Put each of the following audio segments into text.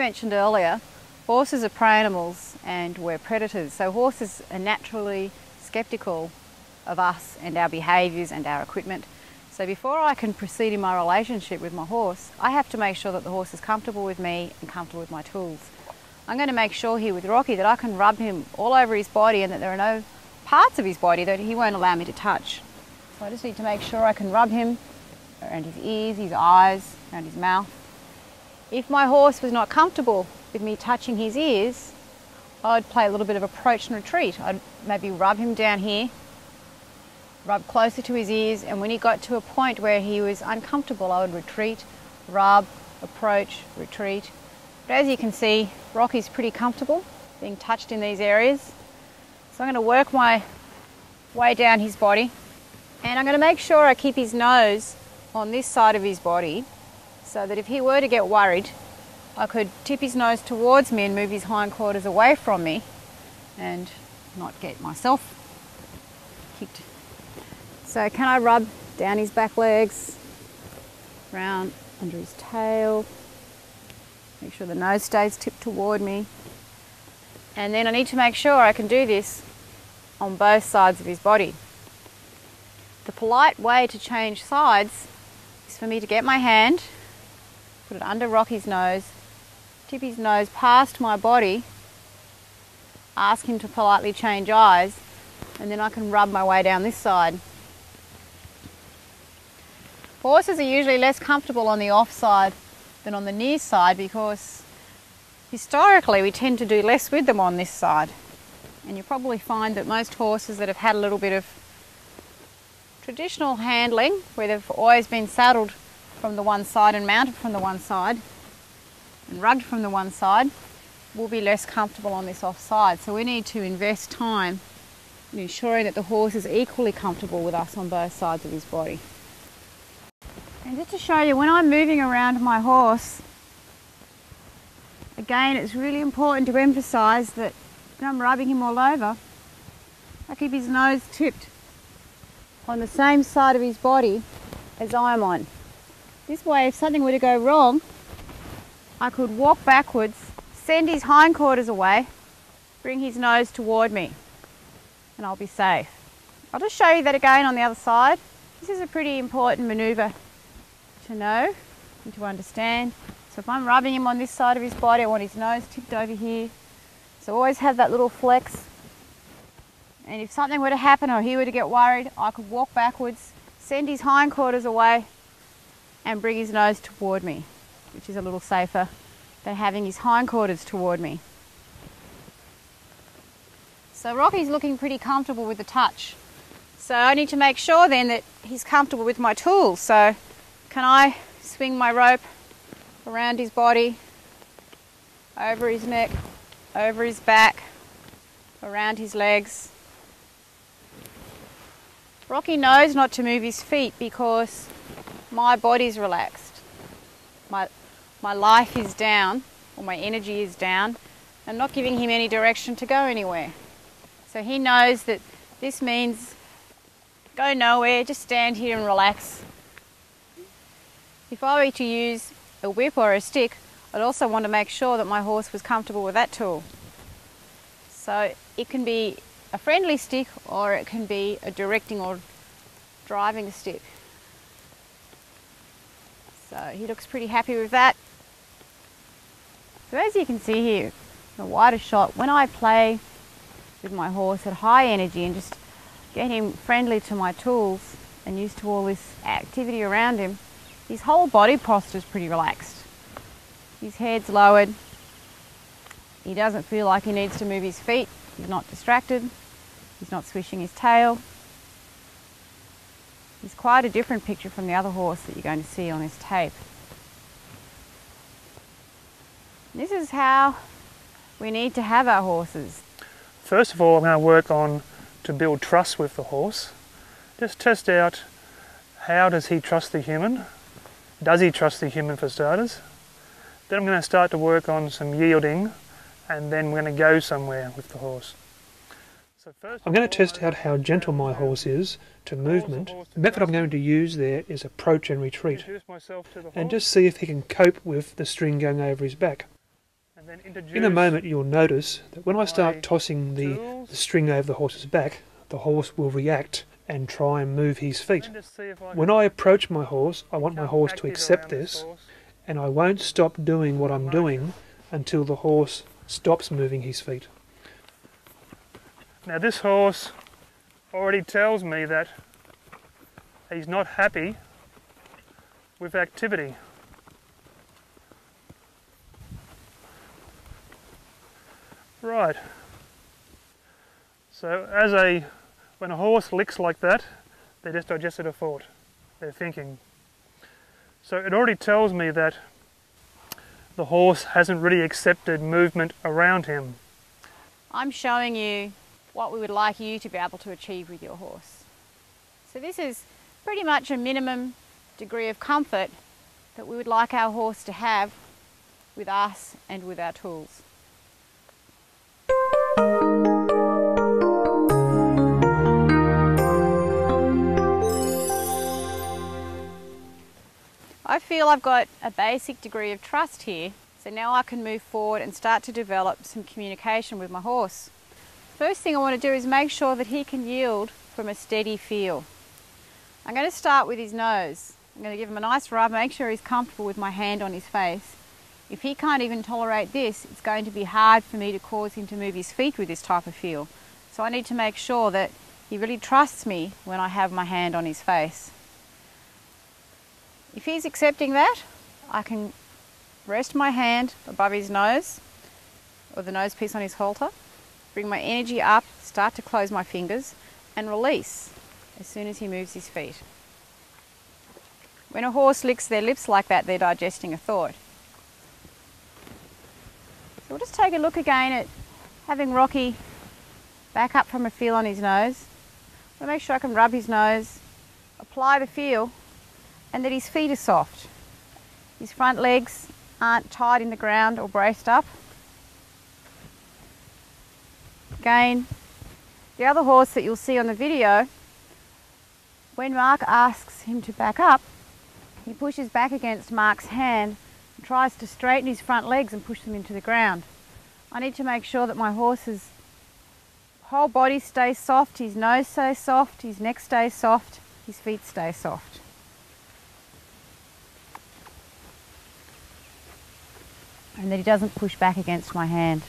mentioned earlier, horses are prey animals and we're predators. So horses are naturally sceptical of us and our behaviours and our equipment. So before I can proceed in my relationship with my horse, I have to make sure that the horse is comfortable with me and comfortable with my tools. I'm going to make sure here with Rocky that I can rub him all over his body and that there are no parts of his body that he won't allow me to touch. So I just need to make sure I can rub him around his ears, his eyes, around his mouth. If my horse was not comfortable with me touching his ears, I'd play a little bit of approach and retreat. I'd maybe rub him down here, rub closer to his ears, and when he got to a point where he was uncomfortable, I would retreat, rub, approach, retreat. But as you can see, Rocky's pretty comfortable being touched in these areas. So I'm going to work my way down his body, and I'm going to make sure I keep his nose on this side of his body so that if he were to get worried, I could tip his nose towards me and move his hindquarters away from me and not get myself kicked. So can I rub down his back legs, round under his tail, make sure the nose stays tipped toward me. And then I need to make sure I can do this on both sides of his body. The polite way to change sides is for me to get my hand, put it under Rocky's nose, tip his nose past my body, ask him to politely change eyes, and then I can rub my way down this side. Horses are usually less comfortable on the off side than on the near side because historically we tend to do less with them on this side. And you probably find that most horses that have had a little bit of traditional handling, where they've always been saddled from the one side and mounted from the one side and rugged from the one side, will be less comfortable on this off side. So we need to invest time in ensuring that the horse is equally comfortable with us on both sides of his body. And just to show you, when I'm moving around my horse, again, it's really important to emphasise that when I'm rubbing him all over, I keep his nose tipped on the same side of his body as I'm on. This way, if something were to go wrong, I could walk backwards, send his hindquarters away, bring his nose toward me, and I'll be safe. I'll just show you that again on the other side. This is a pretty important manoeuvre to know and to understand. So if I'm rubbing him on this side of his body, I want his nose tipped over here. So always have that little flex. And if something were to happen or he were to get worried, I could walk backwards, send his hindquarters away and bring his nose toward me, which is a little safer than having his hindquarters toward me. So Rocky's looking pretty comfortable with the touch. So I need to make sure then that he's comfortable with my tools. So can I swing my rope around his body, over his neck, over his back, around his legs. Rocky knows not to move his feet because my body's relaxed. My life is down, or my energy is down. I'm not giving him any direction to go anywhere. So he knows that this means go nowhere, just stand here and relax. If I were to use a whip or a stick, I'd also want to make sure that my horse was comfortable with that tool. So it can be a friendly stick or it can be a directing or driving stick. So he looks pretty happy with that. So as you can see here, the wider shot, when I play with my horse at high energy and just get him friendly to my tools and used to all this activity around him, his whole body posture is pretty relaxed. His head's lowered. He doesn't feel like he needs to move his feet. He's not distracted. He's not swishing his tail. He's quite a different picture from the other horse that you're going to see on this tape. This is how we need to have our horses. First of all, I'm going to work on to build trust with the horse. Just test out, how does he trust the human? Does he trust the human for starters? Then I'm going to start to work on some yielding, and then we're going to go somewhere with the horse. So first I'm going to test out how gentle my horse is to movement. The method I'm going to use there is approach and retreat, and just see if he can cope with the string going over his back. then introduce In a moment you'll notice that when I start my tossing the tools. string over the horse's back, the horse will react and try and move his feet. Then just see if I When can I approach my horse, I want my become horse to active accept around this, horse. and I won't stop doing what I'm doing until the horse stops moving his feet. Now this horse already tells me that he's not happy with activity. Right. So when a horse licks like that, they just digested a thought. They're thinking. So it already tells me that the horse hasn't really accepted movement around him. I'm showing you what we would like you to be able to achieve with your horse. So this is pretty much a minimum degree of comfort that we would like our horse to have with us and with our tools. I feel I've got a basic degree of trust here, so now I can move forward and start to develop some communication with my horse. First thing I want to do is make sure that he can yield from a steady feel. I'm going to start with his nose. I'm going to give him a nice rub, make sure he's comfortable with my hand on his face. If he can't even tolerate this, it's going to be hard for me to cause him to move his feet with this type of feel. So I need to make sure that he really trusts me when I have my hand on his face. If he's accepting that, I can rest my hand above his nose or the nose piece on his halter, bring my energy up, start to close my fingers and release as soon as he moves his feet. When a horse licks their lips like that, they're digesting a thought. So we'll just take a look again at having Rocky back up from a feel on his nose. I'll make sure I can rub his nose, apply the feel, and that his feet are soft. His front legs aren't tied in the ground or braced up. Again, the other horse that you'll see on the video, when Mark asks him to back up, he pushes back against Mark's hand and tries to straighten his front legs and push them into the ground. I need to make sure that my horse's whole body stays soft, his nose stays soft, his neck stays soft, his feet stay soft. And that he doesn't push back against my hand.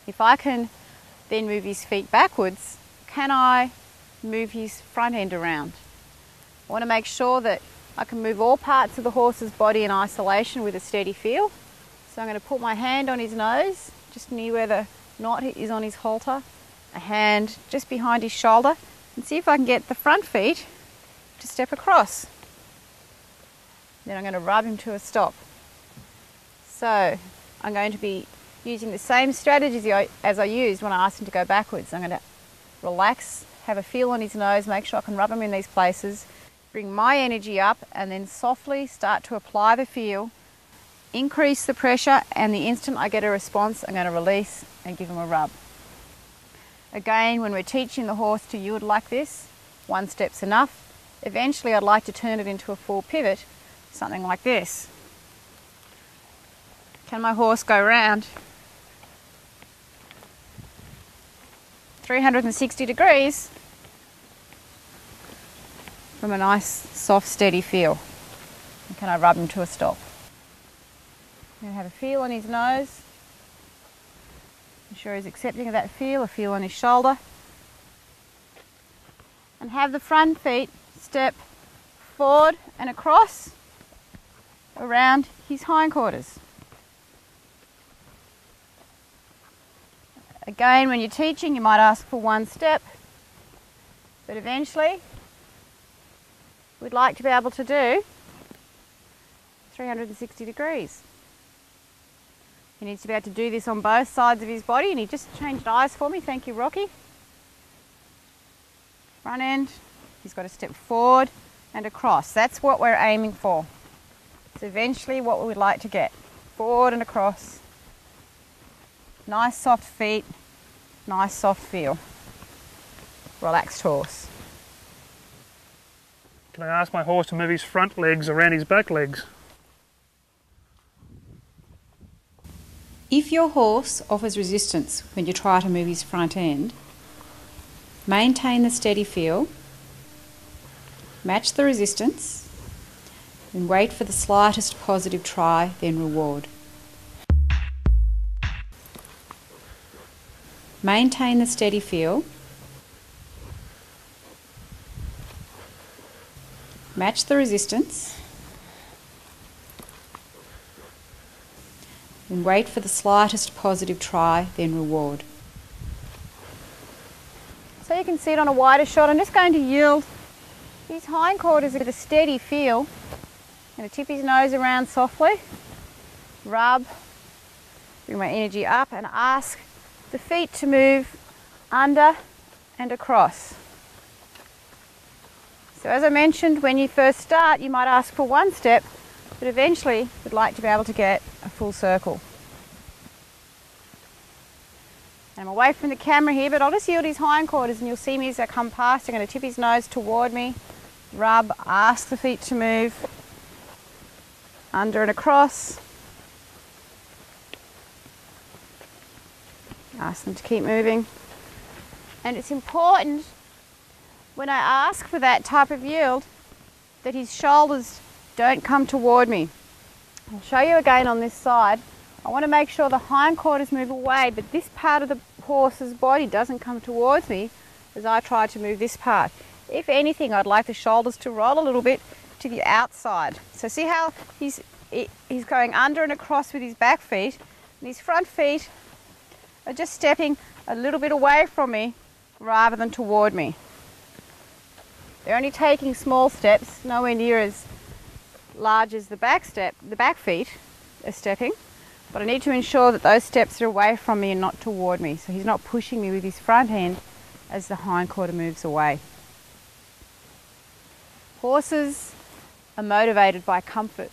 If I can then move his feet backwards, can I move his front end around? I want to make sure that I can move all parts of the horse's body in isolation with a steady feel. So I'm going to put my hand on his nose, just near where the knot is on his halter, a hand just behind his shoulder, and see if I can get the front feet to step across. Then I'm going to rub him to a stop. So I'm going to be using the same strategies as I used when I asked him to go backwards. I'm going to relax, have a feel on his nose, make sure I can rub him in these places, bring my energy up, and then softly start to apply the feel, increase the pressure, and the instant I get a response, I'm going to release and give him a rub. Again, when we're teaching the horse to yield like this, one step's enough. Eventually I'd like to turn it into a full pivot, something like this. Can my horse go round 360 degrees from a nice, soft, steady feel? And can I rub him to a stop? I'm going to have a feel on his nose. Ensure he's accepting of that feel, a feel on his shoulder. And have the front feet step forward and across around his hindquarters. Again, when you're teaching, you might ask for one step, but eventually we'd like to be able to do 360 degrees. He needs to be able to do this on both sides of his body, and he just changed eyes for me. Thank you, Rocky. Front end, he's got to step forward and across. That's what we're aiming for. It's eventually what we would like to get. Forward and across. Nice soft feet, nice soft feel. Relaxed horse. Can I ask my horse to move his front legs around his back legs? If your horse offers resistance when you try to move his front end, maintain the steady feel, match the resistance, and wait for the slightest positive try, then reward. Maintain the steady feel, match the resistance, and wait for the slightest positive try, then reward. So you can see it on a wider shot. I'm just going to yield his hindquarters with a steady feel. I'm going to tip his nose around softly, rub, bring my energy up and ask the feet to move under and across. So as I mentioned, when you first start, you might ask for one step, but eventually you'd like to be able to get a full circle. I'm away from the camera here, but I'll just yield his hindquarters and you'll see me as I come past. I'm going to tip his nose toward me, rub, ask the feet to move under and across. Ask them to keep moving. And it's important when I ask for that type of yield that his shoulders don't come toward me. I'll show you again on this side. I want to make sure the hindquarters move away, but this part of the horse's body doesn't come towards me as I try to move this part. If anything, I'd like the shoulders to roll a little bit to the outside. So see how he's going under and across with his back feet, and his front feet are just stepping a little bit away from me rather than toward me. They're only taking small steps, nowhere near as large as the back feet are stepping, but I need to ensure that those steps are away from me and not toward me, so he's not pushing me with his front end as the hindquarter moves away. Horses are motivated by comfort,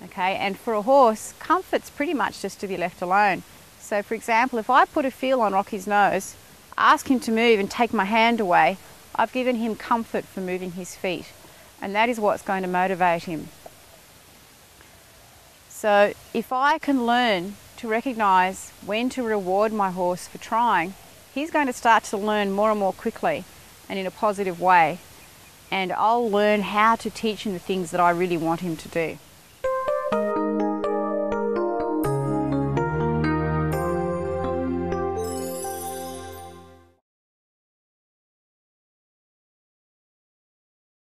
okay, and for a horse, comfort's pretty much just to be left alone. So for example, if I put a feel on Rocky's nose, ask him to move and take my hand away, I've given him comfort for moving his feet, and that is what's going to motivate him. So if I can learn to recognise when to reward my horse for trying, he's going to start to learn more and more quickly and in a positive way, and I'll learn how to teach him the things that I really want him to do.